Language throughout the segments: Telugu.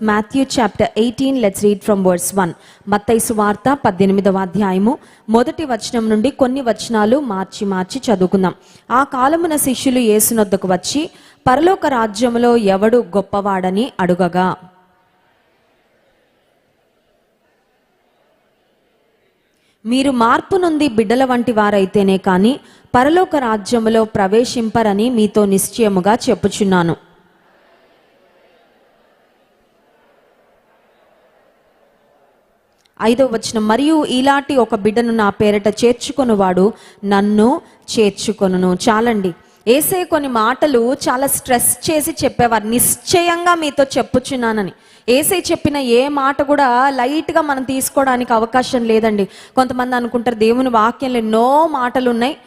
Matthew chapter 18, let's read from verse 1. మత్తయి సువార్త 18వ అధ్యాయము మొదటి వచనం నుండి కొన్ని వచనాలు మార్చి చదువుకుందాం. ఆ కాలమున శిష్యులు యేసునొద్దకు వచ్చి, పరలోక రాజ్యములో ఎవడు గొప్పవాడని అడుగగా, మీరు మార్పు నుండి బిడ్డల వంటి వారైతేనే కానీ పరలోక రాజ్యములో ప్రవేశింపరని మీతో నిశ్చయముగా చెప్పుచున్నాను. 5వ వచనం, మరియు ఇలాంటి ఒక బిడ్డను నా పేరట చేర్చుకొనువాడు నన్ను చేర్చుకొనును. చాలండి. యేసయ్య కొన్ని మాటలు చాలా స్ట్రెస్ చేసి చెప్పేవారు, నిశ్చయంగా మీతో చెప్పుచున్నానని. యేసయ్య చెప్పిన ఏ మాట కూడా లైట్గా మనం తీసుకోవడానికి అవకాశం లేదండి. కొంతమంది అనుకుంటారు దేవుని వాక్యంలో ఎన్నో మాటలు ఉన్నాయి,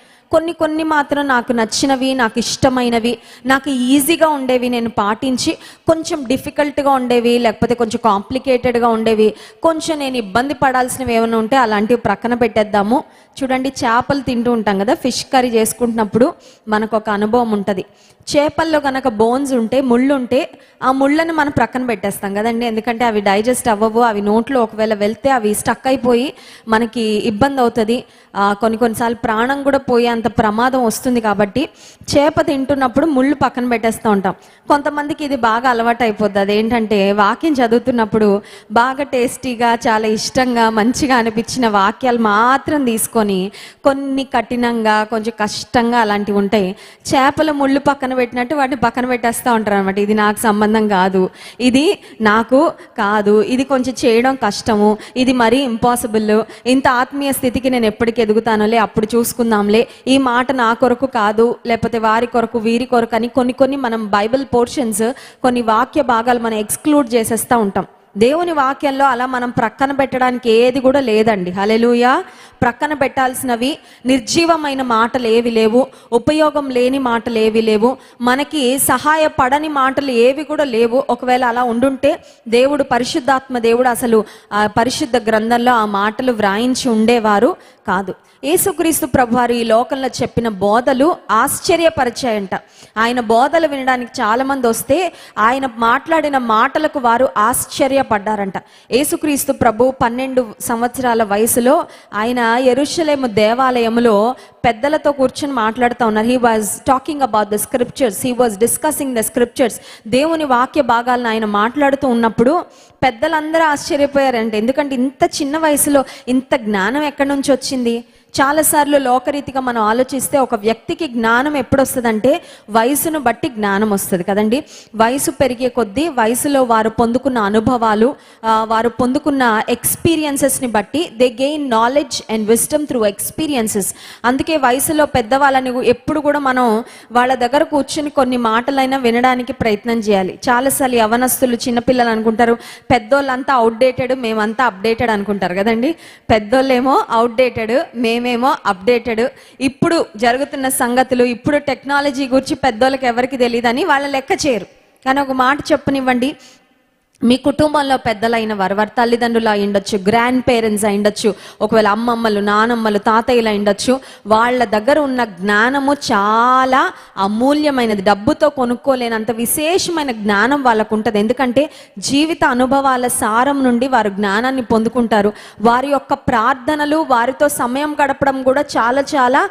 కొన్ని మాత్రం నాకు నచ్చినవి, నాకు ఇష్టమైనవి, నాకు ఈజీగా ఉండేవి నేను పాటించి, కొంచెం డిఫికల్ట్గా ఉండేవి లేకపోతే కొంచెం కాంప్లికేటెడ్గా ఉండేవి, కొంచెం నేను ఇబ్బంది పడాల్సినవి ఏమైనా ఉంటే అలాంటివి ప్రక్కన పెట్టేద్దాము. చూడండి, చేపలు తింటూ ఉంటాం కదా, ఫిష్ కర్రీ చేసుకుంటున్నప్పుడు మనకు ఒక అనుభవం ఉంటుంది. చేపల్లో కనుక బోన్స్ ఉంటే, ముళ్ళు ఉంటే, ఆ ముళ్ళని మనం ప్రక్కన పెట్టేస్తాం కదండి. ఎందుకంటే అవి డైజెస్ట్ అవ్వవు, అవి నోట్లో ఒకవేళ వెళ్తే అవి స్టక్ అయిపోయి మనకి ఇబ్బంది అవుతుంది, కొన్నిసార్లు ప్రాణం కూడా పోయే అంత ప్రమాదం వస్తుంది. కాబట్టి చేప తింటున్నప్పుడు ముళ్ళు పక్కన పెట్టేస్తూ ఉంటాం. కొంతమందికి ఇది బాగా అలవాటు అయిపోద్ది. అదేంటంటే వాక్యం చదువుతున్నప్పుడు బాగా టేస్టీగా, చాలా ఇష్టంగా, మంచిగా అనిపించిన వాక్యాలు మాత్రం తీసుకొని, కొన్ని కఠినంగా, కొంచెం కష్టంగా అలాంటివి ఉంటాయి, చేపల ముళ్ళు పక్కన పెట్టినట్టు వాటిని పక్కన పెట్టేస్తూ ఉంటారు అనమాట. ఇది నాకు సంబంధం కాదు, ఇది నాకు కాదు, ఇది కొంచెం చేయడం కష్టము, ఇది మరీ ఇంపాసిబుల్, ఇంత ఆత్మీయ స్థితికి నేను ఎప్పటికి ఎదుగుతానులే, అప్పుడు చూసుకుందాంలే, ఈ మాట నా కొరకు కాదు, లేకపోతే వారి కొరకు వీరి కొరకు అని కొన్ని మనం బైబిల్ పోర్షన్స్, కొన్ని వాక్య భాగాలు మనం ఎక్స్క్లూడ్ చేసేస్తూ ఉంటాం. దేవుని వాక్యంలో అలా మనం ప్రక్కన పెట్టడానికి ఏది కూడా లేదండి. హల్లెలూయా. ప్రక్కన పెట్టాల్సినవి నిర్జీవమైన మాటలు ఏవి లేవు, ఉపయోగం లేని మాటలు ఏవి లేవు, మనకి సహాయపడని మాటలు ఏవి కూడా లేవు. ఒకవేళ అలా ఉండుంటే దేవుడు, పరిశుద్ధాత్మ దేవుడు అసలు ఆ పరిశుద్ధ గ్రంథంలో ఆ మాటలు వ్రాయించి ఉండేవారు కాదు. యేసుక్రీస్తు ప్రభువారు ఈ లోకంలో చెప్పిన బోధలు ఆశ్చర్యపరిచాయంట. ఆయన బోధలు వినడానికి చాలామంది వస్తే ఆయన మాట్లాడిన మాటలకు వారు ఆశ్చర్యపడ్డారంట. యేసుక్రీస్తు ప్రభు 12 సంవత్సరాల వయసులో ఆయన యెరూషలేము దేవాలయములో పెద్దలతో కూర్చొని మాట్లాడుతూ ఉన్నారు. He was talking about the scriptures, he was discussing the scriptures. దేవుని వాక్య భాగాలను ఆయన మాట్లాడుతూ ఉన్నప్పుడు పెద్దలందరూ ఆశ్చర్యపోయారంట. ఎందుకంటే ఇంత చిన్న వయసులో ఇంత జ్ఞానం ఎక్కడి నుంచి వచ్చింది? చాలాసార్లు లోకరీతిగా మనం ఆలోచిస్తే ఒక వ్యక్తికి జ్ఞానం ఎప్పుడు వస్తుందంటే వయసును బట్టి జ్ఞానం వస్తుంది కదండి. వయసు పెరిగే కొద్దీ వయసులో వారు పొందుకున్న అనుభవాలు, వారు పొందుకున్న ఎక్స్పీరియన్సెస్ని బట్టి they gain knowledge and wisdom through experiences. అందుకే వయసులో పెద్దవాళ్ళని ఎప్పుడు కూడా మనం వాళ్ళ దగ్గర కూర్చుని కొన్ని మాటలైనా వినడానికి ప్రయత్నం చేయాలి. చాలాసార్లు యవనస్తులు, చిన్నపిల్లలు అనుకుంటారు పెద్దోళ్ళంతా అవుట్డేటెడ్, మేమంతా అప్డేటెడ్ అనుకుంటారు కదండి. పెద్దోళ్ళేమో అవుట్డేటెడ్, మేమేమో అప్డేటెడ్. ఇప్పుడు జరుగుతున్న సంగతులు, ఇప్పుడు టెక్నాలజీ గురించి పెద్దోళ్ళకి ఎవరికి తెలియదని వాళ్ళ లెక్క చేయరు. కానీ ఒక మాట చెప్పనివ్వండి, మీ కుటుంబంలో పెద్దలైన వారు తల్లిదండ్రులు అయి ఉండొచ్చు, గ్రాండ్ పేరెంట్స్ అయి ఉండొచ్చు, ఒకవేళ అమ్మమ్మలు, నానమ్మలు, తాతయ్యలు అయి ఉండొచ్చు. వాళ్ళ దగ్గర ఉన్న జ్ఞానము చాలా అమూల్యమైనది, డబ్బుతో కొనుక్కోలేనంత విశేషమైన జ్ఞానం వాళ్ళకు ఉంటుంది. ఎందుకంటే జీవిత అనుభవాల సారం నుండి వారు జ్ఞానాన్ని పొందుకుంటారు. వారి యొక్క ప్రార్థనలు, వారితో సమయం గడపడం కూడా చాలా చాలా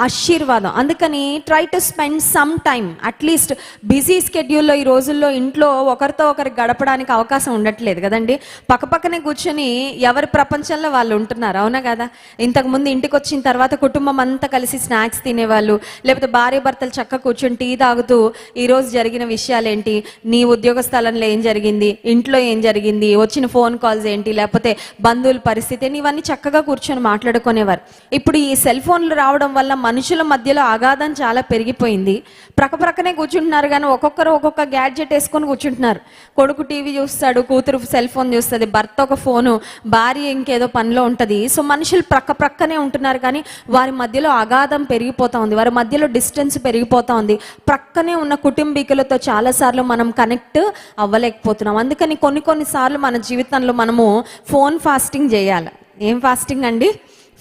ఆశీర్వాదం. అందుకని try to spend some time, at least busy స్కెడ్యూల్లో ఈ రోజుల్లో ఇంట్లో ఒకరితో ఒకరికి గడపడానికి అవకాశం ఉండట్లేదు కదండి. పక్కపక్కనే కూర్చొని ఎవరి ప్రపంచంలో వాళ్ళు ఉంటున్నారు, అవునా కదా. ఇంతకుముందు ఇంటికి వచ్చిన తర్వాత కుటుంబం అంతా కలిసి స్నాక్స్ తినేవాళ్ళు, లేకపోతే భార్య భర్తలు చక్కగా కూర్చొని టీ తాగుతూ ఈరోజు జరిగిన విషయాలేంటి, నీ ఉద్యోగ స్థలంలో ఏం జరిగింది, ఇంట్లో ఏం జరిగింది, వచ్చిన ఫోన్ కాల్స్ ఏంటి, లేకపోతే బంధువుల పరిస్థితి, ఇవన్నీ చక్కగా కూర్చొని మాట్లాడుకునేవారు. ఇప్పుడు ఈ సెల్ ఫోన్లు రావడం వల్ల మనుషుల మధ్యలో అగాధం చాలా పెరిగిపోయింది. ప్రక్కనే కూర్చుంటున్నారు కానీ ఒక్కొక్కరు ఒక్కొక్క గ్యాడ్జెట్ వేసుకొని కూర్చుంటున్నారు. కొడుకు టీవీ చూస్తాడు, కూతురు సెల్ ఫోన్ చూస్తుంది, భర్త ఒక ఫోను, భార్య ఇంకేదో పనిలో ఉంటుంది. సో మనుషులు ప్రక్కనే ఉంటున్నారు కానీ వారి మధ్యలో అగాధం పెరిగిపోతా ఉంది, వారి మధ్యలో డిస్టెన్స్ పెరిగిపోతా ఉంది. ప్రక్కనే ఉన్న కుటుంబీకులతో చాలాసార్లు మనం కనెక్ట్ అవ్వలేకపోతున్నాం. అందుకని కొన్నిసార్లు మన జీవితంలో మనము ఫోన్ ఫాస్టింగ్ చేయాలి. ఏం ఫాస్టింగ్ అండి?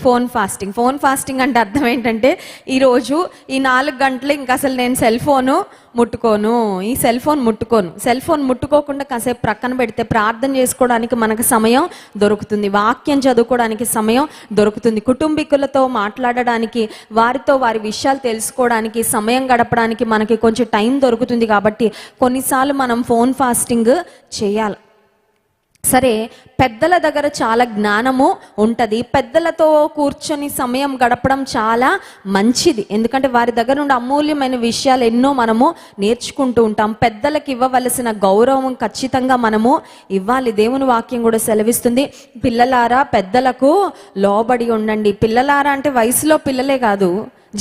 ఫోన్ ఫాస్టింగ్ అంటే అర్థం ఏంటంటే ఈరోజు ఈ 4 గంటలు ఇంకా అసలు నేను సెల్ ఫోన్ ముట్టుకోకుండా కాసేపు ప్రక్కన పెడితే ప్రార్థన చేసుకోవడానికి మనకు సమయం దొరుకుతుంది, వాక్యం చదువుకోవడానికి సమయం దొరుకుతుంది, కుటుంబీకులతో మాట్లాడడానికి, వారితో వారి విషయాలు తెలుసుకోవడానికి, సమయం గడపడానికి మనకి కొంచెం టైం దొరుకుతుంది. కాబట్టి కొన్నిసార్లు మనం ఫోన్ ఫాస్టింగ్ చేయాలి. సరే, పెద్దల దగ్గర చాలా జ్ఞానము ఉంటుంది, పెద్దలతో కూర్చొని సమయం గడపడం చాలా మంచిది. ఎందుకంటే వారి దగ్గర నుండి అమూల్యమైన విషయాలు ఎన్నో మనము నేర్చుకుంటూ ఉంటాం. పెద్దలకు ఇవ్వవలసిన గౌరవం ఖచ్చితంగా మనము ఇవ్వాలి. దేవుని వాక్యం కూడా సెలవిస్తుంది, పిల్లలారా పెద్దలకు లోబడి ఉండండి. పిల్లలారా అంటే వయసులో పిల్లలే కాదు,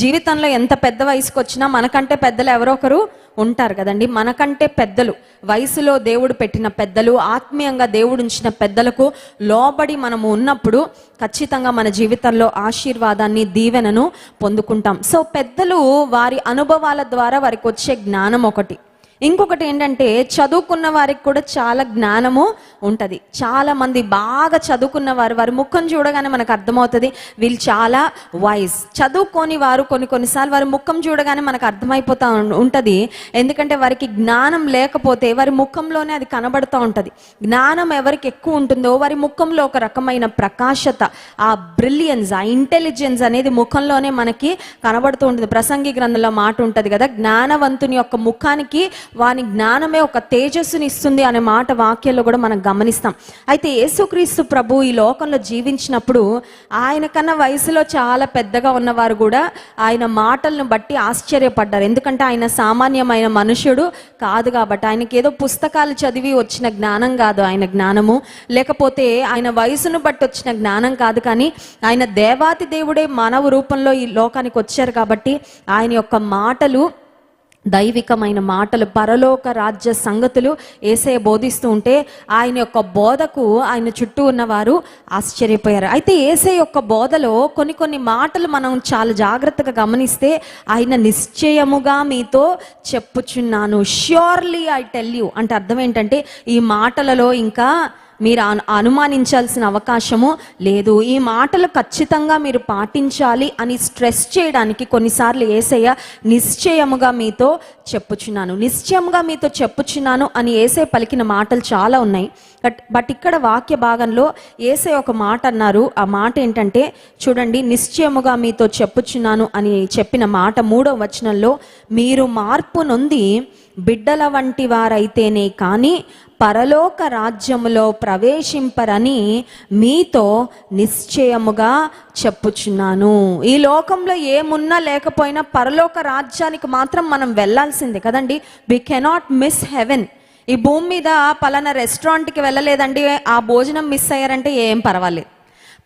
జీవితంలో ఎంత పెద్ద వయసుకు వచ్చినా మనకంటే పెద్దలు ఎవరో ఒకరు ఉంటారు కదండి. మనకంటే పెద్దలు, వయసులో దేవుడు పెట్టిన పెద్దలు, ఆత్మీయంగా దేవుడు ఉంచిన పెద్దలకు లోబడి మనము ఉన్నప్పుడు ఖచ్చితంగా మన జీవితంలో ఆశీర్వాదాన్ని, దీవెనను పొందుకుంటాం. సో పెద్దలు వారి అనుభవాల ద్వారా వారికి వచ్చే జ్ఞానం ఒకటి. ఇంకొకటి ఏంటంటే చదువుకున్న వారికి కూడా చాలా జ్ఞానము ఉంటుంది. చాలా మంది బాగా చదువుకున్న వారి ముఖం చూడగానే మనకు అర్థమవుతుంది వీళ్ళు చాలా వైజ్. చదువుకొని వారు కొన్నిసార్లు వారి ముఖం చూడగానే మనకు అర్థమైపోతూ ఉంటుంది. ఎందుకంటే వారికి జ్ఞానం లేకపోతే వారి ముఖంలోనే అది కనబడుతూ ఉంటుంది. జ్ఞానం ఎవరికి ఎక్కువ ఉంటుందో వారి ముఖంలో ఒక రకమైన ప్రకాశత, ఆ బ్రిలియన్స్, ఆ ఇంటెలిజెన్స్ అనేది ముఖంలోనే మనకి కనబడుతూ ఉంటుంది. ప్రసంగి గ్రంథంలో మాట ఉంటుంది కదా, జ్ఞానవంతుని యొక్క ముఖానికి వాని జ్ఞానమే ఒక తేజస్సుని ఇస్తుంది అనే మాట వాక్యంలో కూడా మనం గమనిస్తాం. అయితే యేసుక్రీస్తు ప్రభు ఈ లోకంలో జీవించినప్పుడు ఆయన కన్నా వయసులో చాలా పెద్దగా ఉన్నవారు కూడా ఆయన మాటలను బట్టి ఆశ్చర్యపడ్డారు. ఎందుకంటే ఆయన సామాన్యమైన మనుషుడు కాదు కాబట్టి, ఆయనకి ఏదో పుస్తకాలు చదివి వచ్చిన జ్ఞానం కాదు ఆయన జ్ఞానము, లేకపోతే ఆయన వయసును బట్టి వచ్చిన జ్ఞానం కాదు, కానీ ఆయన దేవాతి దేవుడే మానవ రూపంలో ఈ లోకానికి వచ్చారు కాబట్టి ఆయన యొక్క మాటలు దైవికమైన మాటలు, పరలోక రాజ్య సంగతులు యేసయ్య బోధిస్తూ ఉంటే ఆయన యొక్క బోధకు ఆయన చుట్టూ ఉన్నవారు ఆశ్చర్యపోయారు. అయితే యేసయ్య యొక్క బోధలో కొన్ని మాటలు మనం చాలా జాగ్రత్తగా గమనిస్తే, ఆయన నిశ్చయముగా మీతో చెప్పుచున్నాను, ష్యూర్లీ ఐ టెల్ యూ అంటే అర్థం ఏంటంటే ఈ మాటలలో ఇంకా మీరు అనుమానించాల్సిన అవకాశము లేదు, ఈ మాటలు ఖచ్చితంగా మీరు పాటించాలి అని స్ట్రెస్ చేయడానికి కొన్నిసార్లు యేసయ్య నిశ్చయముగా మీతో చెప్పుచున్నాను అని యేసయ్య పలికిన మాటలు చాలా ఉన్నాయి. బట్ ఇక్కడ వాక్య భాగంలో యేసయ్య ఒక మాట అన్నారు. ఆ మాట ఏంటంటే చూడండి, నిశ్చయముగా మీతో చెప్పుచున్నాను అని చెప్పిన మాట 3వ వచనంలో, మీరు మార్పు నొంది బిడ్డల వంటి వారైతేనే కానీ పరలోక రాజ్యములో ప్రవేశింపరని మీతో నిశ్చయముగా చెప్పుచున్నాను. ఈ లోకంలో ఏమున్నా లేకపోయినా పరలోక రాజ్యానికి మాత్రం మనం వెళ్ళాల్సిందే కదండి. We cannot miss heaven. ఈ భూమి మీద పలానా రెస్టారెంట్కి వెళ్ళలేదండి, ఆ భోజనం మిస్ అయ్యారంటే ఏం పర్వాలేదు.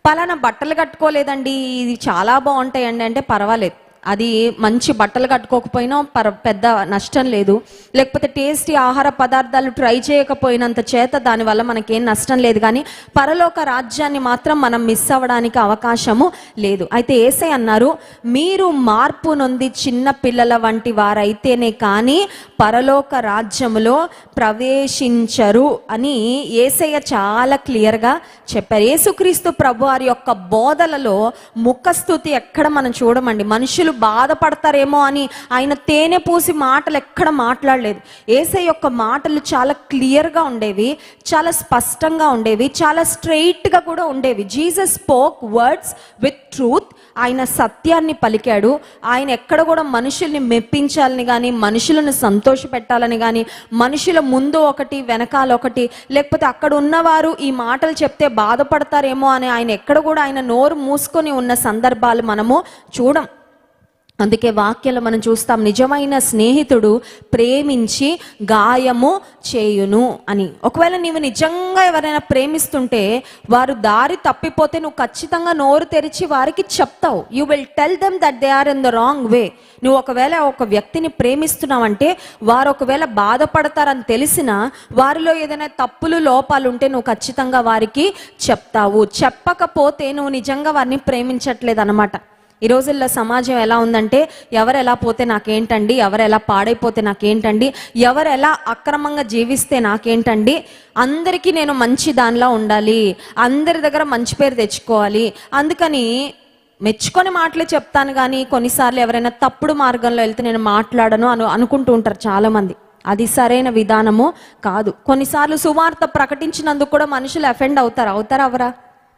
పలానా బట్టలు కట్టుకోలేదండి, ఇది చాలా బాగుంటాయండి అంటే పర్వాలేదు, అది మంచి బట్టలు కట్టుకోకపోయినా పెద్ద నష్టం లేదు. లేకపోతే టేస్టీ ఆహార పదార్థాలు ట్రై చేయకపోయినంత చేత దానివల్ల మనకేం నష్టం లేదు. కానీ పరలోక రాజ్యాన్ని మాత్రం మనం మిస్ అవ్వడానికి అవకాశము లేదు. అయితే యేసయ్య అన్నారు, మీరు మార్పు నొంది చిన్న పిల్లల వంటి వారైతేనే కానీ పరలోక రాజ్యములో ప్రవేశించరు అని యేసయ్య చాలా క్లియర్గా చెప్పారు. యేసుక్రీస్తు ప్రభు వారి యొక్క బోధలలో ముఖస్తుతి ఎక్కడ మనం చూడమండి. మనుషులు బాధపడతారేమో అని ఆయన తేనె పూసి మాటలు ఎక్కడ మాట్లాడలేదు. యేసయ్య యొక్క మాటలు చాలా క్లియర్గా ఉండేవి, చాలా స్పష్టంగా ఉండేవి, చాలా స్ట్రెయిట్గా కూడా ఉండేవి. Jesus spoke words with truth. ఆయన సత్యాన్ని పలికాడు. ఆయన ఎక్కడ కూడా మనుషుల్ని మెప్పించాలని కానీ, మనుషులను సంతోషపెట్టాలని కానీ, మనుషుల ముందు ఒకటి వెనకాల ఒకటి, లేకపోతే అక్కడ ఉన్నవారు ఈ మాటలు చెప్తే బాధపడతారేమో అని ఆయన ఎక్కడ కూడా ఆయన నోరు మూసుకొని ఉన్న సందర్భాలు మనము చూడం. అందుకే వాక్యాలు మనం చూస్తాం, నిజమైన స్నేహితుడు ప్రేమించి గాయము చేయును అని. ఒకవేళ నీవు నిజంగా ఎవరైనా ప్రేమిస్తుంటే వారు దారి తప్పిపోతే నువ్వు ఖచ్చితంగా నోరు తెరిచి వారికి చెప్తావు. You will tell them that they are in the wrong way. నువ్వు ఒకవేళ ఒక వ్యక్తిని ప్రేమిస్తున్నావంటే వారు ఒకవేళ బాధపడతారని తెలిసినా వారిలో ఏదైనా తప్పులు లోపాలు ఉంటే నువ్వు ఖచ్చితంగా వారికి చెప్తావు. చెప్పకపోతే నువ్వు నిజంగా వారిని ప్రేమించట్లేదు అన్నమాట. ఈ రోజుల్లో సమాజం ఎలా ఉందంటే, ఎవరు ఎలా పోతే నాకేంటండి, ఎవరు ఎలా పాడైపోతే నాకేంటండి, ఎవరు ఎలా అక్రమంగా జీవిస్తే నాకేంటండి, అందరికీ నేను మంచి దానిలా ఉండాలి, అందరి దగ్గర మంచి పేరు తెచ్చుకోవాలి, అందుకని మెచ్చుకొని మాటలే చెప్తాను, కానీ కొన్నిసార్లు ఎవరైనా తప్పుడు మార్గంలో వెళ్తే నేను మాట్లాడను అనుకుంటూ ఉంటారు చాలామంది. అది సరైన విధానము కాదు. కొన్నిసార్లు సువార్త ప్రకటించినందుకు కూడా మనుషులు అఫెండ్ అవుతారా అవరా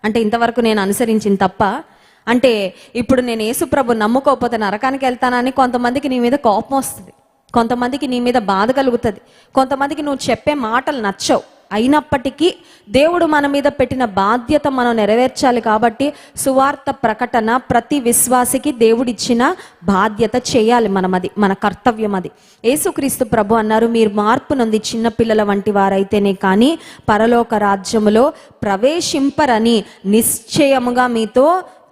అంటే ఇంతవరకు నేను అనుసరించిన తప్ప అంటే ఇప్పుడు నేను యేసుప్రభు నమ్ముకోకపోతే నరకానికి వెళ్తానని కొంతమందికి నీ మీద కోపం వస్తుంది, కొంతమందికి నీ మీద బాధ కలుగుతుంది, కొంతమందికి నువ్వు చెప్పే మాటలు నచ్చవు. అయినప్పటికీ దేవుడు మన మీద పెట్టిన బాధ్యత మనం నెరవేర్చాలి. కాబట్టి సువార్త ప్రకటన ప్రతి విశ్వాసికి దేవుడిచ్చిన బాధ్యత చేయాలి. అది మన కర్తవ్యం. అది యేసుక్రీస్తు ప్రభు అన్నారు, మీరు మార్పు నొంది చిన్నపిల్లల వంటి వారైతేనే కానీ పరలోక రాజ్యములో ప్రవేశింపరని నిశ్చయముగా మీతో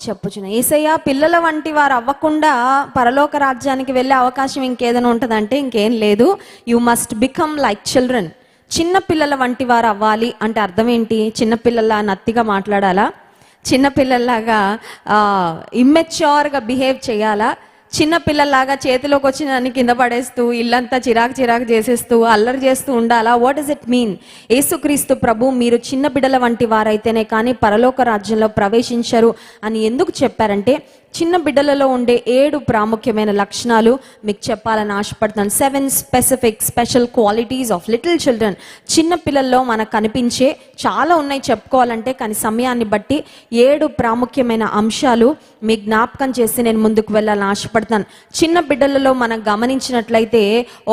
చెప్పుచున్నా. యేసయ్య పిల్లల వంటి వారు అవ్వకుండా పరలోక రాజ్యానికి వెళ్ళే అవకాశం ఇంకేదైనా ఉంటుందంటే ఇంకేం లేదు. You must become like children. చిన్న పిల్లల వంటి వారు అవ్వాలి అంటే అర్థం ఏంటి? చిన్నపిల్లల్లా నత్తిగా మాట్లాడాలా? చిన్నపిల్లల్లాగా ఇమ్మెచ్యూర్గా బిహేవ్ చేయాలా? చిన్నపిల్లల్లాగా చేతిలోకి వచ్చిన దాన్ని కింద పడేస్తూ ఇల్లంతా చిరాకు చేసేస్తూ అల్లరి చేస్తూ ఉండాలా? What does it mean? యేసుక్రీస్తు ప్రభు మీరు చిన్న బిడ్డల వంటి వారైతేనే కానీ పరలోక రాజ్యంలో ప్రవేశించరు అని ఎందుకు చెప్పారంటే చిన్న బిడ్డలలో ఉండే 7 ప్రాముఖ్యమైన లక్షణాలు మీకు చెప్పాలని ఆశపడుతున్నాను. 7 special qualities of little children. చిన్న పిల్లల్లో మనకు కనిపించే చాలా ఉన్నాయి చెప్పుకోవాలంటే, కానీ సమయాన్ని బట్టి 7 ప్రాముఖ్యమైన అంశాలు మీ జ్ఞాపకం చేసి నేను ముందుకు వెళ్ళాలని ఆశపడుతున్నాను. చిన్న బిడ్డలలో మనం గమనించినట్లయితే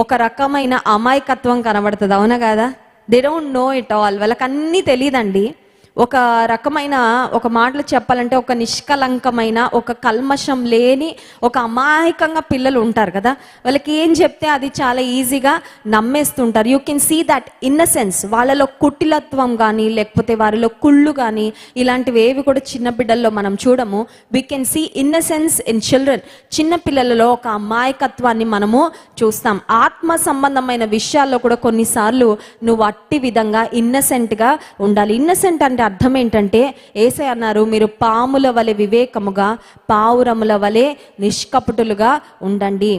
ఒక రకమైన అమాయకత్వం కనబడుతుంది, అవునా కదా? They don't know it all. వాళ్ళకి అన్నీ తెలియదండి. ఒక రకమైన, ఒక మాటలు చెప్పాలంటే ఒక నిష్కలంకమైన, ఒక కల్మషం లేని, ఒక అమాయకంగా పిల్లలు ఉంటారు కదా. వాళ్ళకి ఏం చెప్తే అది చాలా ఈజీగా నమ్మేస్తుంటారు. You can see that innocence. వాళ్ళలో కుటిలత్వం కానీ లేకపోతే వారిలో కుళ్ళు కానీ ఇలాంటివి ఏవి కూడా చిన్న బిడ్డల్లో మనం చూడము. We can see innocence in children. చిన్న పిల్లలలో ఒక అమాయకత్వాన్ని మనము చూస్తాం. ఆత్మ సంబంధమైన విషయాల్లో కూడా కొన్నిసార్లు నువ్వు అట్టి విధంగా ఇన్నసెంట్గా ఉండాలి. ఇన్నసెంట్ అంటే అర్థం ఏంటంటే యేసయ్య అన్నారు, మీరు పాముల వలె వివేకముగా పావురముల వలె నిష్కపటులుగా ఉండండి.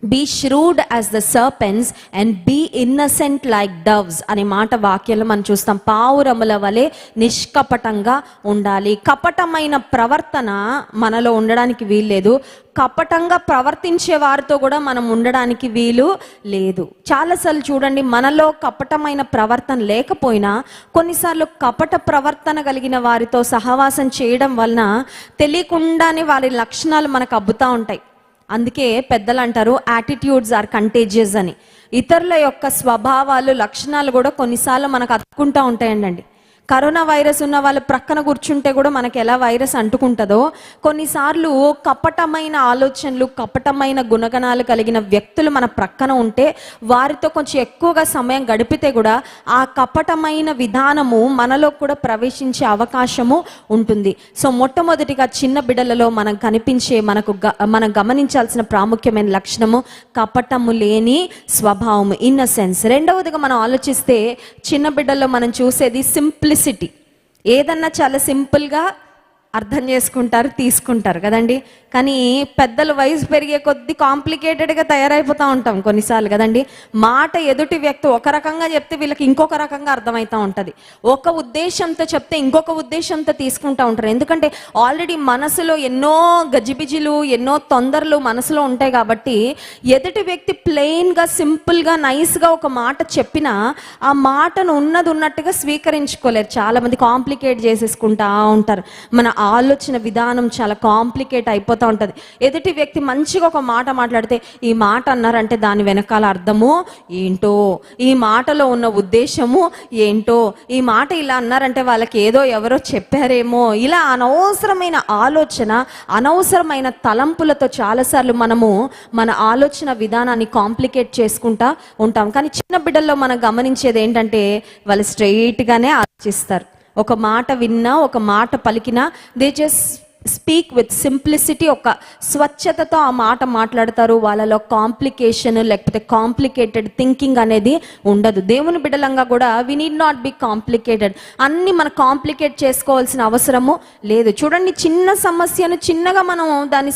Be shrewd as the serpents and be innocent like doves అనే మాట వాక్యంలో మనం చూస్తాం. పావురముల వలె నిష్కపటంగా ఉండాలి. కపటమైన ప్రవర్తన మనలో ఉండడానికి వీల్లేదు. కపటంగా ప్రవర్తించే వారితో కూడా మనం ఉండడానికి వీలు లేదు. చాలాసార్లు చూడండి, మనలో కపటమైన ప్రవర్తన లేకపోయినా కొన్నిసార్లు కపట ప్రవర్తన కలిగిన వారితో సహవాసం చేయడం వలన తెలియకుండానే వారి లక్షణాలు మనకు అబ్బుతూ ఉంటాయి. అందుకే పెద్దలు అంటారు యాటిట్యూడ్స్ ఆర్ కంటేజియస్ అని. ఇతరుల యొక్క స్వభావాలు, లక్షణాలు కూడా కొన్నిసార్లు మనకు అతుక్కుంటూ ఉంటాయండి. కరోనా వైరస్ ఉన్న వాళ్ళు ప్రక్కన కూర్చుంటే కూడా మనకి ఎలా వైరస్ అంటుకుంటుందో, కొన్నిసార్లు కపటమైన ఆలోచనలు, కపటమైన గుణగణాలు కలిగిన వ్యక్తులు మన ప్రక్కన ఉంటే వారితో కొంచెం ఎక్కువగా సమయం గడిపితే కూడా ఆ కపటమైన విధానము మనలో కూడా ప్రవేశించే అవకాశము ఉంటుంది. సో మొట్టమొదటిగా చిన్న బిడ్డలలో మనం కనిపించే, మనం గమనించాల్సిన ప్రాముఖ్యమైన లక్షణము కపటము లేని స్వభావము, ఇన్నసెన్స్. రెండవదిగా మనం ఆలోచిస్తే చిన్న బిడ్డల్లో మనం చూసేది సింప్లిసిటీ. ఏదన్నా చాలా సింపుల్గా అర్థం చేసుకుంటారు, తీసుకుంటారు కదండి. కానీ పెద్దలు వయసు పెరిగే కొద్దీ కాంప్లికేటెడ్గా తయారైపోతూ ఉంటాం కొన్నిసార్లు కదండి. మాట ఎదుటి వ్యక్తి ఒక రకంగా చెప్తే వీళ్ళకి ఇంకొక రకంగా అర్థమవుతూ ఉంటుంది. ఒక ఉద్దేశంతో చెప్తే ఇంకొక ఉద్దేశంతో తీసుకుంటూ ఉంటారు. ఎందుకంటే ఆల్రెడీ మనసులో ఎన్నో గజిబిజిలు, ఎన్నో తొందరలు మనసులో ఉంటాయి. కాబట్టి ఎదుటి వ్యక్తి ప్లెయిన్గా, సింపుల్గా, నైస్గా ఒక మాట చెప్పినా ఆ మాటను ఉన్నట్టుగా స్వీకరించుకోలేరు. చాలామంది కాంప్లికేట్ చేసేసుకుంటా ఉంటారు. మన ఆలోచన విధానం చాలా కాంప్లికేట్ అయిపోతూ ఉంటుంది. ఎదుటి వ్యక్తి మంచిగా ఒక మాట మాట్లాడితే ఈ మాట అన్నారంటే దాని వెనకాల అర్థము ఏంటో, ఈ మాటలో ఉన్న ఉద్దేశము ఏంటో, ఈ మాట ఇలా అన్నారంటే వాళ్ళకి ఏదో ఎవరో చెప్పారేమో, ఇలా అనవసరమైన ఆలోచన, అనవసరమైన తలంపులతో చాలాసార్లు మనము మన ఆలోచన విధానాన్ని కాంప్లికేట్ చేసుకుంటా ఉంటాం. కానీ చిన్న బిడ్డల్లో మనం గమనించేది ఏంటంటే వాళ్ళు స్ట్రెయిట్గానే ఆలోచిస్తారు. ఒక మాట విన్నా, ఒక మాట పలికినా they just speak with simplicity. ఒక స్వచ్ఛతతో ఆ మాట మాట్లాడతారు. వాళ్ళలో కాంప్లికేషన్ లేకపోతే కాంప్లికేటెడ్ థింకింగ్ అనేది ఉండదు. దేవుని బిడ్డలంగా కూడా we need not be complicated. అన్ని మనం కాంప్లికేట్ చేసుకోవాల్సిన అవసరము లేదు. చూడండి, చిన్న సమస్యను చిన్నగా మనం దాన్ని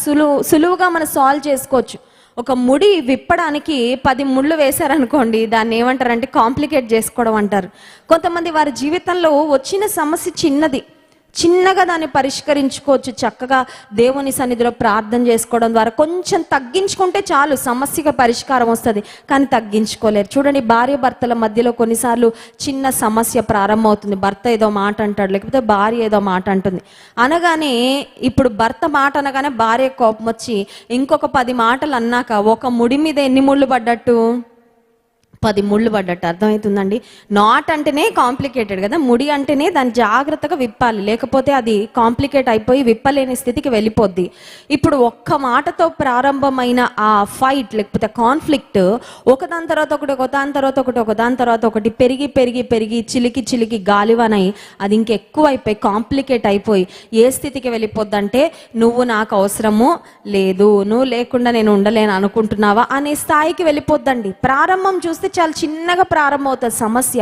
సులువుగా మనం సాల్వ్ చేసుకోవచ్చు. ఒక ముడి విప్పడానికి 10 ముళ్ళు వేశారనుకోండి, దాన్ని ఏమంటారంటే కాంప్లికేట్ చేసుకోవడం అంటారు. కొంతమంది వారి జీవితంలో వచ్చిన సమస్య చిన్నది, చిన్నగా దాన్ని పరిష్కరించుకోవచ్చు. చక్కగా దేవుని సన్నిధిలో ప్రార్థన చేసుకోవడం ద్వారా కొంచెం తగ్గించుకుంటే చాలు, సమస్యగా పరిష్కారం వస్తుంది. కానీ తగ్గించుకోలేరు. చూడండి, భార్య భర్తల మధ్యలో కొన్నిసార్లు చిన్న సమస్య ప్రారంభమవుతుంది. భర్త ఏదో మాట అంటాడు, లేకపోతే భార్య ఏదో మాట అంటుంది. అనగానే ఇప్పుడు భర్త మాట అనగానే భార్య కోపం వచ్చి ఇంకొక 10 మాటలు అన్నాక ఒక ముడి మీద ఎన్ని ముళ్ళు పడ్డట్టు? 10 ముళ్ళు పడ్డట్టు. అర్థమవుతుందండి? నాట్ అంటేనే కాంప్లికేటెడ్ కదా, ముడి అంటేనే దాన్ని జాగ్రత్తగా విప్పాలి, లేకపోతే అది కాంప్లికేట్ అయిపోయి విప్పలేని స్థితికి వెళ్ళిపోద్ది. ఇప్పుడు ఒక్క మాటతో ప్రారంభమైన ఆ ఫైట్ లేకపోతే కాన్ఫ్లిక్ట్ ఒకదాని తర్వాత ఒకటి, ఒకదాని తర్వాత ఒకటి, ఒకదాని తర్వాత ఒకటి పెరిగి పెరిగి పెరిగి చిలికి చిలికి గాలివనై అది ఇంకెక్కువ అయిపోయి కాంప్లికేట్ అయిపోయి ఏ స్థితికి వెళ్ళిపోద్ది అంటే, నువ్వు నాకు అవసరము లేదు, నువ్వు లేకుండా నేను ఉండలేను అనుకుంటున్నావా అనే స్థాయికి వెళ్ళిపోద్దండి. ప్రారంభం చూస్తే చాలా చిన్నగా ప్రారంభమవుతుంది సమస్య,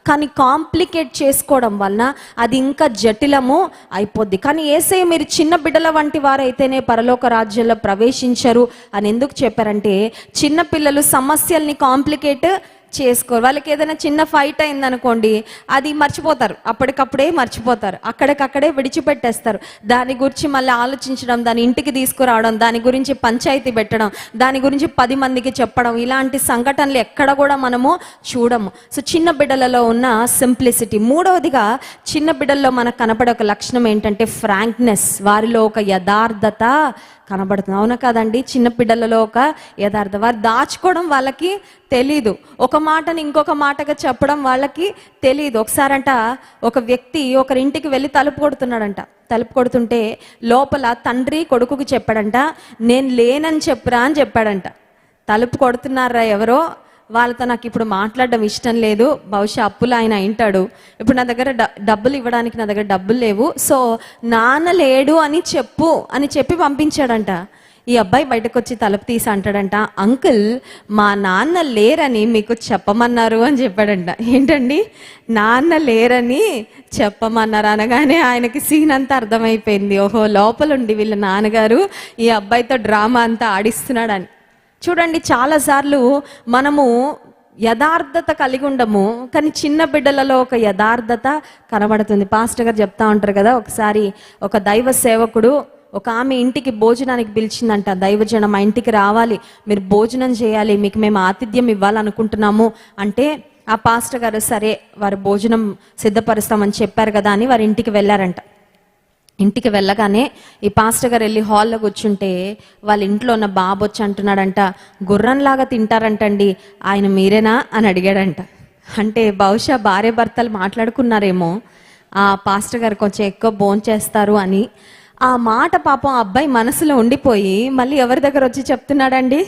కానీ కాంప్లికేట్ చేసుకోవడం వలన అది ఇంకా జటిలము అయిపోద్ది. కానీ యేసయ్య మీరు చిన్న బిడ్డల వంటి వారైతేనే పరలోక రాజ్యంలో ప్రవేశించరు అని ఎందుకు చెప్పారంటే, చిన్న పిల్లలు సమస్యల్ని కాంప్లికేట్ చేసుకోరు. వాళ్ళకి ఏదైనా చిన్న ఫైట్ అయిందనుకోండి, అది మర్చిపోతారు, అప్పటికప్పుడే మర్చిపోతారు, అక్కడికక్కడే విడిచిపెట్టేస్తారు. దాని గురించి మళ్ళీ ఆలోచించడం, దాని ఇంటికి తీసుకురావడం, దాని గురించి పంచాయతీ పెట్టడం, దాని గురించి 10 మందికి చెప్పడం, ఇలాంటి సంఘటనలు ఎక్కడ కూడా మనము చూడము. సో చిన్న బిడ్డలలో ఉన్న సింప్లిసిటీ. మూడవదిగా చిన్న బిడ్డల్లో మనకు కనపడే ఒక లక్షణం ఏంటంటే ఫ్రాంక్నెస్. వారిలో ఒక యథార్థత కనబడుతుంది. అవునా కాదండి? చిన్న పిల్లలలో ఒక యథార్థం. వారు దాచుకోవడం వాళ్ళకి తెలీదు, ఒక మాటని ఇంకొక మాటగా చెప్పడం వాళ్ళకి తెలీదు. ఒకసారంట ఒక వ్యక్తి ఒకరింటికి వెళ్ళి తలుపు కొడుతున్నాడంట. తలుపు కొడుతుంటే లోపల తండ్రి కొడుకుకి చెప్పాడంట, నేను లేనని చెప్పురా అని చెప్పాడంట. తలుపు కొడుతున్నారా ఎవరో, వాళ్ళతో నాకు ఇప్పుడు మాట్లాడడం ఇష్టం లేదు, బహుశా అప్పులు ఆయన అయింటాడు, ఇప్పుడు నా దగ్గర డబ్బులు ఇవ్వడానికి నా దగ్గర డబ్బులు లేవు, సో నాన్న లేడు అని చెప్పు అని చెప్పి పంపించాడంట. ఈ అబ్బాయి బయటకు వచ్చి తలుపు తీసి అంటాడంట, అంకుల్ మా నాన్న లేరని మీకు చెప్పమన్నారు అని చెప్పాడంట. ఏంటండి, నాన్న లేరని చెప్పమన్నారు అనగానే ఆయనకి సీన్ అంతా అర్థమైపోయింది. ఓహో, లోపలుండి వీళ్ళ నాన్నగారు ఈ అబ్బాయితో డ్రామా అంతా ఆడిస్తున్నాడని. చూడండి, చాలాసార్లు మనము యథార్థత కలిగి ఉండము, కానీ చిన్న బిడ్డలలో ఒక యథార్థత కనబడుతుంది. పాస్టర్ గారు చెప్తా ఉంటారు కదా, ఒకసారి ఒక దైవ సేవకుడు ఒక ఆమె ఇంటికి భోజనానికి పిలిచిందంట. దైవజనం మా ఇంటికి రావాలి, మీరు భోజనం చేయాలి, మీకు మేము ఆతిథ్యం ఇవ్వాలనుకుంటున్నాము అంటే, ఆ పాస్టర్ గారు సరే వారు భోజనం సిద్ధపరుస్తామని చెప్పారు కదా అని వారి ఇంటికి వెళ్ళారంట. ఇంటికి వెళ్ళగానే ఈ పాస్టర్ గారు వెళ్ళి హాల్లో కూర్చుంటే వాళ్ళ ఇంట్లో ఉన్న బాబు వచ్చి అంటున్నాడంట, గుర్రంలాగా తింటారంటండి ఆయన మీరేనా అని అడిగాడంట. అంటే బహుశా భార్య భర్తలు మాట్లాడుకున్నారేమో, ఆ పాస్టర్ గారు కొంచెం ఎక్కువ భోంచేస్తారు అని. ఆ మాట పాపం ఆ అబ్బాయి మనసులో ఉండిపోయి మళ్ళీ ఎవరి దగ్గర వచ్చి చెప్తున్నాడండి,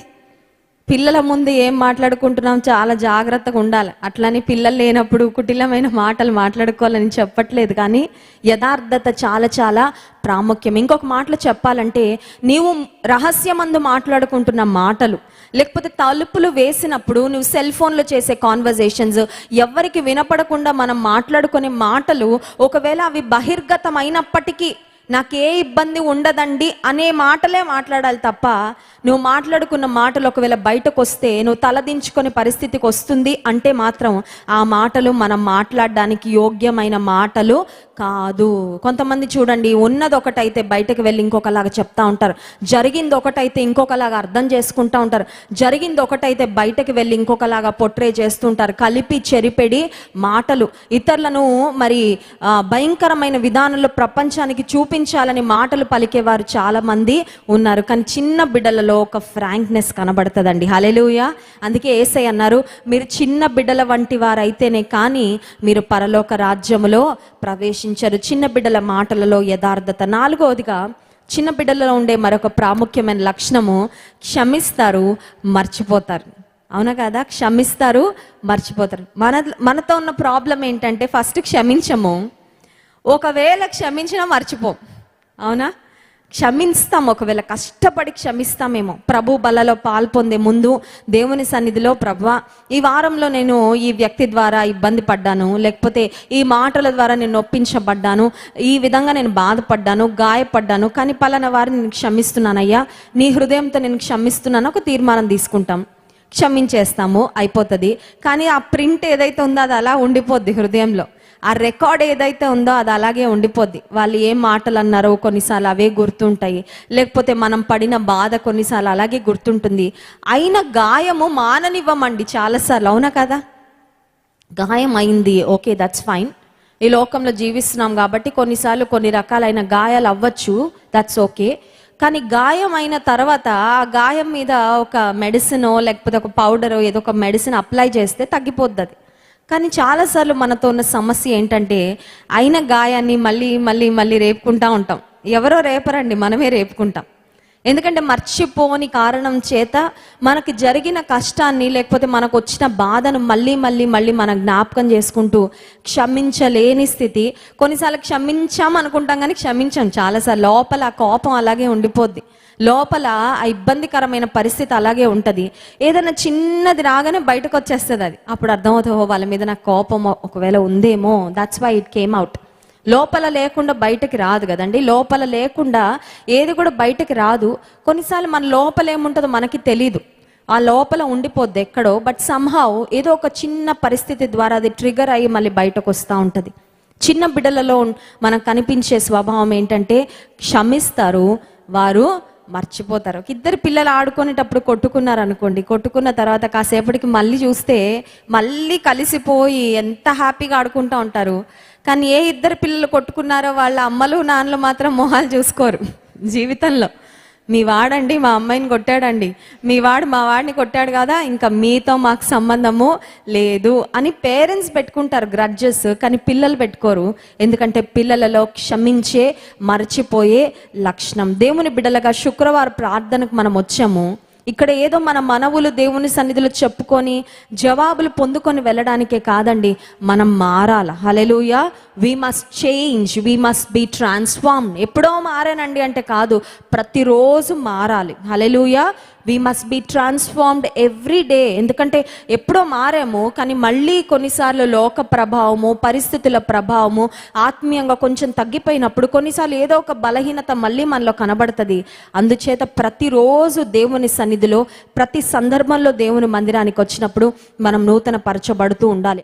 పిల్లల ముందు ఏం మాట్లాడుకుంటున్నాం చాలా జాగ్రత్తగా ఉండాలి. అట్లని పిల్లలు లేనప్పుడు కుటిలమైన మాటలు మాట్లాడుకోవాలని చెప్పట్లేదు, కానీ యథార్థత చాలా చాలా ప్రాముఖ్యం. ఇంకొక మాటలో చెప్పాలంటే, నీవు రహస్యమందు మాట్లాడుకుంటున్న మాటలు, లేకపోతే తలుపులు వేసినప్పుడు నువ్వు సెల్ ఫోన్లో చేసే కాన్వర్జేషన్స్, ఎవరికి వినపడకుండా మనం మాట్లాడుకునే మాటలు, ఒకవేళ అవి బహిర్గతమైనప్పటికీ నాకే ఇబ్బంది ఉండదండి అనే మాటలే మాట్లాడాలి తప్ప, నువ్వు మాట్లాడుకున్న మాటలు ఒకవేళ బయటకు వస్తే నువ్వు తలదించుకునే పరిస్థితికి వస్తుంది అంటే మాత్రం ఆ మాటలు మనం మాట్లాడడానికి యోగ్యమైన మాటలు కాదు. కొంతమంది చూడండి, ఉన్నది ఒకటైతే బయటకు వెళ్ళి ఇంకొకలాగా చెప్తా ఉంటారు, జరిగింది ఒకటైతే ఇంకొకలాగా అర్థం చేసుకుంటా ఉంటారు, జరిగింది ఒకటైతే బయటకు వెళ్ళి ఇంకొకలాగా పొట్రే చేస్తుంటారు. కలిపి చెరిపెడి మాటలు, ఇతరులను మరి భయంకరమైన విధానంలో ప్రపంచానికి చూపించాలని మాటలు పలికేవారు చాలా మంది ఉన్నారు. కానీ చిన్న బిడ్డలలో ఒక ఫ్రాంక్నెస్ కనబడుతుందండి. హల్లెలూయా. అందుకే యేసయ్య అన్నారు, మీరు చిన్న బిడ్డల వంటి వారైతేనే కానీ మీరు పరలోక రాజ్యములో ప్రవేశించారు. చిన్న బిడ్డల మాటలలో యథార్థత. నాలుగవదిగా చిన్న బిడ్డలలో ఉండే మరొక ప్రాముఖ్యమైన లక్షణము, క్షమిస్తారు, మర్చిపోతారు. అవునా కదా? క్షమిస్తారు, మర్చిపోతారు. మనతో ఉన్న ప్రాబ్లం ఏంటంటే ఫస్ట్ క్షమించము, ఒకవేళ క్షమించినా మర్చిపోం. అవునా? క్షమిస్తాం, ఒకవేళ కష్టపడి క్షమిస్తామేమో. ప్రభు బలలో పాల్పొందే ముందు దేవుని సన్నిధిలో, ప్రభువా ఈ వారంలో నేను ఈ వ్యక్తి ద్వారా ఇబ్బంది పడ్డాను, లేకపోతే ఈ మాటల ద్వారా నేను నొప్పించబడ్డాను, ఈ విధంగా నేను బాధపడ్డాను, గాయపడ్డాను, కానీ పలానా వారిని నేను క్షమిస్తున్నానయ్యా, నీ హృదయంతో నేను క్షమిస్తున్నాను, ఒక తీర్మానం తీసుకుంటాం, క్షమించేస్తాము, అయిపోతుంది. కానీ ఆ ప్రింట్ ఏదైతే ఉందో అది అలా ఉండిపోద్ది హృదయంలో. ఆ రికార్డ్ ఏదైతే ఉందో అది అలాగే ఉండిపోద్ది. వాళ్ళు ఏం మాటలు అన్నారో కొన్నిసార్లు అవే గుర్తుంటాయి, లేకపోతే మనం పడిన బాధ కొన్నిసార్లు అలాగే గుర్తుంటుంది. అయిన గాయము మాననివ్వమండి చాలాసార్లు, అవునా కదా? గాయం అయింది, ఓకే, దట్స్ ఫైన్. ఈ లోకంలో జీవిస్తున్నాం కాబట్టి కొన్నిసార్లు కొన్ని రకాలైన గాయాలు అవ్వచ్చు, దట్స్ ఓకే. కానీ గాయం అయిన తర్వాత ఆ గాయం మీద ఒక మెడిసినో లేకపోతే ఒక పౌడరో ఏదో ఒక మెడిసిన్ అప్లై చేస్తే తగ్గిపోద్ది అది. కానీ చాలాసార్లు మనతో ఉన్న సమస్య ఏంటంటే అయిన గాయాన్ని మళ్ళీ మళ్ళీ మళ్ళీ రేపుకుంటా ఉంటాం. ఎవరో రేపరండి, మనమే రేపుకుంటాం. ఎందుకంటే మర్చిపోని కారణం చేత మనకి జరిగిన కష్టాన్ని లేకపోతే మనకు వచ్చిన బాధను మళ్ళీ మళ్ళీ మళ్ళీ మనం జ్ఞాపకం చేసుకుంటూ క్షమించలేని స్థితి. కొన్నిసార్లు క్షమించాం అనుకుంటాం కానీ క్షమించాం చాలాసార్లు. లోపల ఆ కోపం అలాగే ఉండిపోద్ది, లోపల ఆ ఇబ్బందికరమైన పరిస్థితి అలాగే ఉంటుంది. ఏదైనా చిన్నది రాగానే బయటకు వచ్చేస్తుంది అది. అప్పుడు అర్థమవుతుందో వాళ్ళ మీద నాకు కోపం ఒకవేళ ఉందేమో, that's why it came out. లోపల లేకుండా బయటకి రాదు కదండి. లోపల లేకుండా ఏది కూడా బయటకి రాదు. కొన్నిసార్లు మన లోపల ఏముంటుందో మనకి తెలీదు, ఆ లోపల ఉండిపోద్ది ఎక్కడో. బట్ సంహౌ ఏదో ఒక చిన్న పరిస్థితి ద్వారా అది ట్రిగర్ అయ్యి మళ్ళీ బయటకు వస్తూ ఉంటుంది. చిన్న బిడ్డలలో మనకు కనిపించే స్వభావం ఏంటంటే క్షమిస్తారు, వారు మర్చిపోతారు. ఇద్దరు పిల్లలు ఆడుకునేటప్పుడు కొట్టుకున్నారు అనుకోండి, కొట్టుకున్న తర్వాత కాసేపటికి మళ్ళీ చూస్తే మళ్ళీ కలిసిపోయి ఎంత హ్యాపీగా ఆడుకుంటూ ఉంటారు. కానీ ఏ ఇద్దరు పిల్లలు కొట్టుకున్నారో వాళ్ళ అమ్మలు నాన్నలు మాత్రం మొహాలు చూసుకోరు జీవితంలో. మీ వాడండి మా అమ్మాయిని కొట్టాడండి, మీ వాడు మా వాడిని కొట్టాడు కదా, ఇంకా మీతో మాకు సంబంధము లేదు అని పేరెంట్స్ పెట్టుకుంటారు గ్రడ్జెస్. కానీ పిల్లలు పెట్టుకోరు. ఎందుకంటే పిల్లలలో క్షమించే మర్చిపోయే లక్షణం. దేవుని బిడ్డలుగా శుక్రవారం ప్రార్థనకు మనం వచ్చాము. ఇక్కడ ఏదో మన మనవులు దేవుని సన్నిధిలో చెప్పుకొని జవాబులు పొందుకొని వెళ్ళడానికే కాదండి, మనం మారాల. Hallelujah. We must change, we must be transform. ఎప్పుడో మారానండి అంటే కాదు, ప్రతిరోజు మారాలి. Hallelujah. We must be transformed every day. ఎందుకంటే ఎప్పుడో మారాము కానీ మళ్ళీ కొన్నిసార్లు లోక ప్రభావము, పరిస్థితుల ప్రభావము, ఆత్మీయంగా కొంచెం తగ్గిపోయినప్పుడు కొన్నిసార్లు ఏదో ఒక బలహీనత మళ్ళీ మనలో కనబడుతుంది. అందుచేత ప్రతిరోజు దేవుని సన్నిధిలో, ప్రతి సందర్భంలో దేవుని మందిరానికి వచ్చినప్పుడు మనం నూతన పరచబడుతూ ఉండాలి.